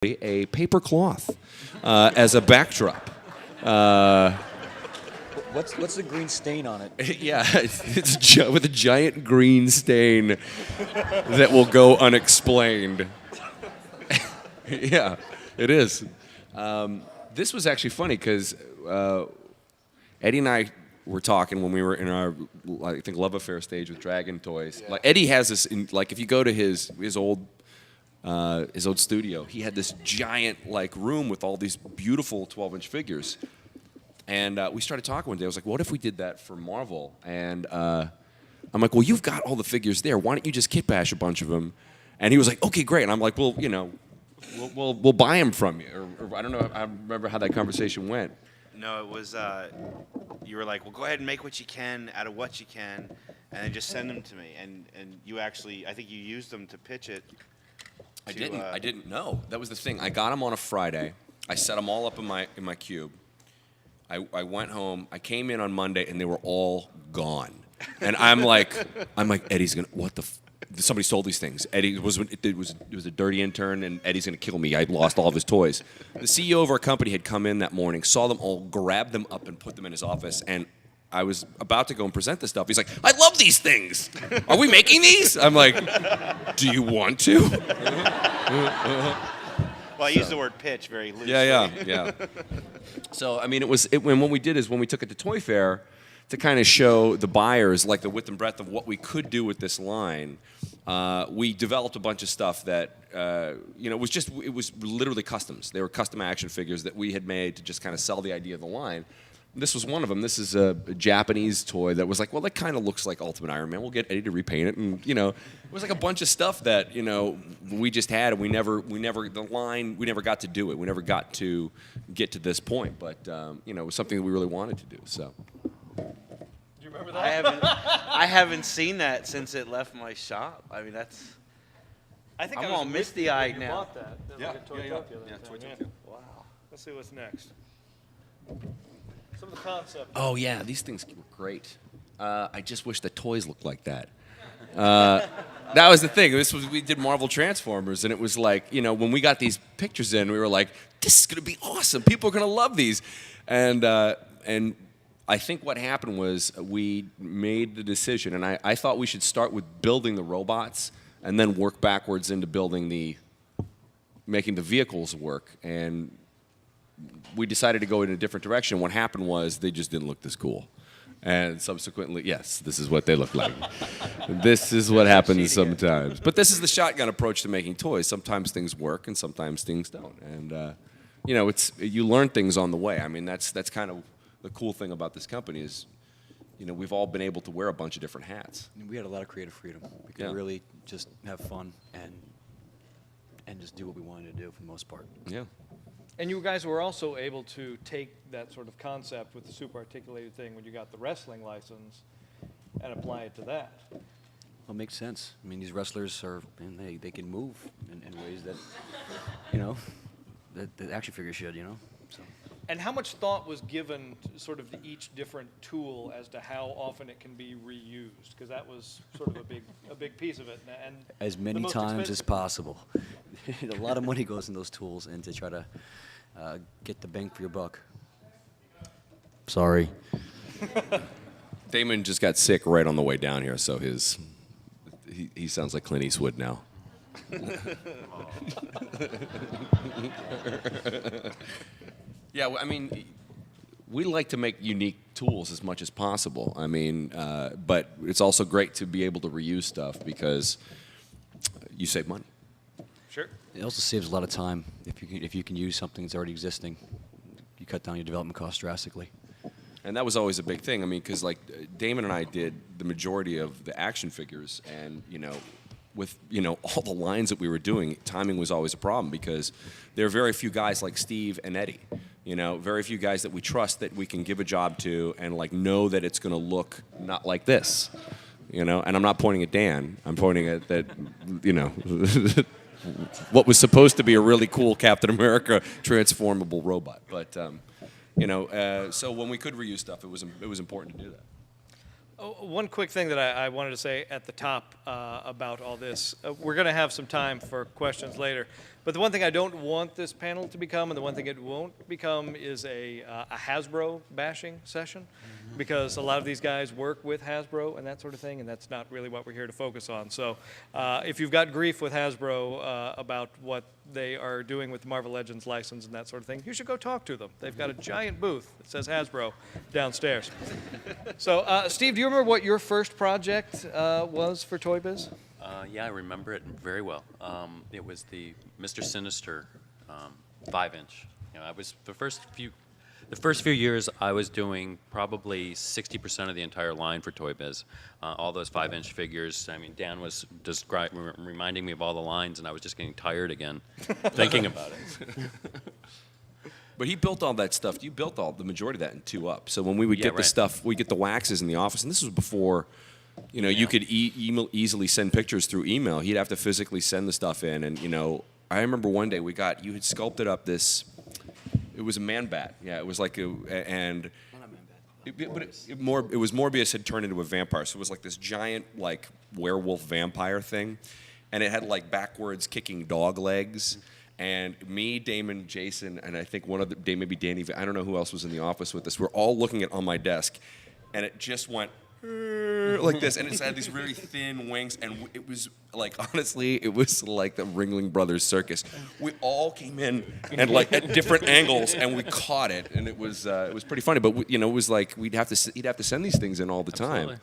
a paper cloth as a backdrop. What's the green stain on it? Yeah, it's with a giant green stain that will go unexplained. Yeah, it is. This was actually funny because Eddie and I were talking when we were in our, I think, love affair stage with Dragon Toys. Yeah. Like Eddie has this, like if you go to his old studio, he had this giant like room with all these beautiful 12-inch figures. And we started talking one day. I was like, what if we did that for Marvel? And I'm like, well, you've got all the figures there. Why don't you just kit bash a bunch of them? And he was like, okay, great. And I'm like, well, you know, we'll buy them from you. Or I don't know. I remember how that conversation went. No, it was, you were like, well, go ahead and make what you can out of what you can, and then just send them to me. And you actually, I think you used them to pitch it. I didn't know. That was the thing. I got them on a Friday. I set them all up in my cube. I went home. I came in on Monday, and they were all gone. And I'm like, Eddie's gonna, what the? Somebody stole these things. Eddie it was a dirty intern, and Eddie's gonna kill me. I lost all of his toys. The CEO of our company had come in that morning, saw them all, grabbed them up, and put them in his office. And I was about to go and present this stuff. He's like, I love these things. Are we making these? I'm like, do you want to? Well, I used the word pitch very loosely. Yeah. So, I mean, when what we did is when we took it to Toy Fair to kind of show the buyers like the width and breadth of what we could do with this line, we developed a bunch of stuff that, it was literally customs. They were custom action figures that we had made to just kind of sell the idea of the line. This was one of them. This is a Japanese toy that was like, well, that kind of looks like Ultimate Iron Man. We'll get Eddie to repaint it, and it was like a bunch of stuff that we just had, and we never got to do it. We never got to get to this point, but it was something that we really wanted to do. So. Do you remember that? I haven't seen that since it left my shop. I mean, that's. I think I'm I was all misty-eyed now. Bought that. Yeah, Toy Tokyo. Wow. Let's see what's next. Some of the concept. Oh yeah, these things were great. I just wish the toys looked like that. That was the thing. We did Marvel Transformers, and it was like, when we got these pictures in, we were like, this is gonna be awesome. People are gonna love these, and I think what happened was we made the decision, and I thought we should start with building the robots, and then work backwards into making the vehicles work, and we decided to go in a different direction. What happened was they just didn't look this cool. And subsequently, yes, this is what they look like. This is what happens sometimes. But this is the shotgun approach to making toys. Sometimes things work and sometimes things don't. And, you learn things on the way. I mean, that's kind of the cool thing about this company is, we've all been able to wear a bunch of different hats. We had a lot of creative freedom. We could really just have fun and just do what we wanted to do for the most part. Yeah. And you guys were also able to take that sort of concept with the super articulated thing when you got the wrestling license and apply it to that. Well, it makes sense. I mean, these wrestlers they can move in ways that, that the action figure should, So. And how much thought was given to sort of each different tool as to how often it can be reused? Because that was sort of a big piece of it. And as many times as possible. A lot of money goes in those tools, and to try to get the bang for your buck. Sorry. Damon just got sick right on the way down here, so he sounds like Clint Eastwood now. Yeah, I mean, we like to make unique tools as much as possible. I mean, but it's also great to be able to reuse stuff because you save money. Sure. It also saves a lot of time if you can use something that's already existing. You cut down your development costs drastically. And that was always a big thing. I mean, because like Damon and I did the majority of the action figures, and with all the lines that we were doing, timing was always a problem because there are very few guys like Steve and Eddie. Very few guys that we trust that we can give a job to and like know that it's going to look not like this. And I'm not pointing at Dan. I'm pointing at that. What was supposed to be a really cool Captain America transformable robot, but so when we could reuse stuff, it was important to do that. One quick thing that I wanted to say at the top about all this. We're going to have some time for questions later, but But the one thing I don't want this panel to become, and the one thing it won't become, is a Hasbro bashing session, because a lot of these guys work with Hasbro and that sort of thing, and that's not really what we're here to focus on. So if you've got grief with Hasbro about what they are doing with the Marvel Legends license and that sort of thing, you should go talk to them. They've got a giant booth that says Hasbro downstairs. So, Steve, do you remember what your first project was for Toy Biz? Yeah, I remember it very well. It was the Mr. Sinister 5-inch. You know, I was the first few years I was doing probably 60% of the entire line for Toy Biz. All those 5-inch figures. I mean, Dan was reminding me of all the lines, and I was just getting tired again thinking about it. But he built all that stuff. You built all the majority of that in 2-up. So when we would get the right. stuff, we get the waxes in the office, and this was before, you know, you could easily send pictures through email. He'd have to physically send the stuff in, and you know, I remember one day you had sculpted up this. It was a man bat. Yeah, it was like it was Morbius had turned into a vampire, so it was like this giant like werewolf vampire thing, and it had like backwards kicking dog legs. And me, Damon, Jason, and I think one of the maybe Danny. I don't know who else was in the office with us. We're all looking at on my desk, and it just went like this, and it had these really thin wings, and it was like, honestly, it was like the Ringling Brothers circus. We all came in and like at different angles, and we caught it, and it was pretty funny. But you know, it was like he'd have to send these things in all the time. Absolutely.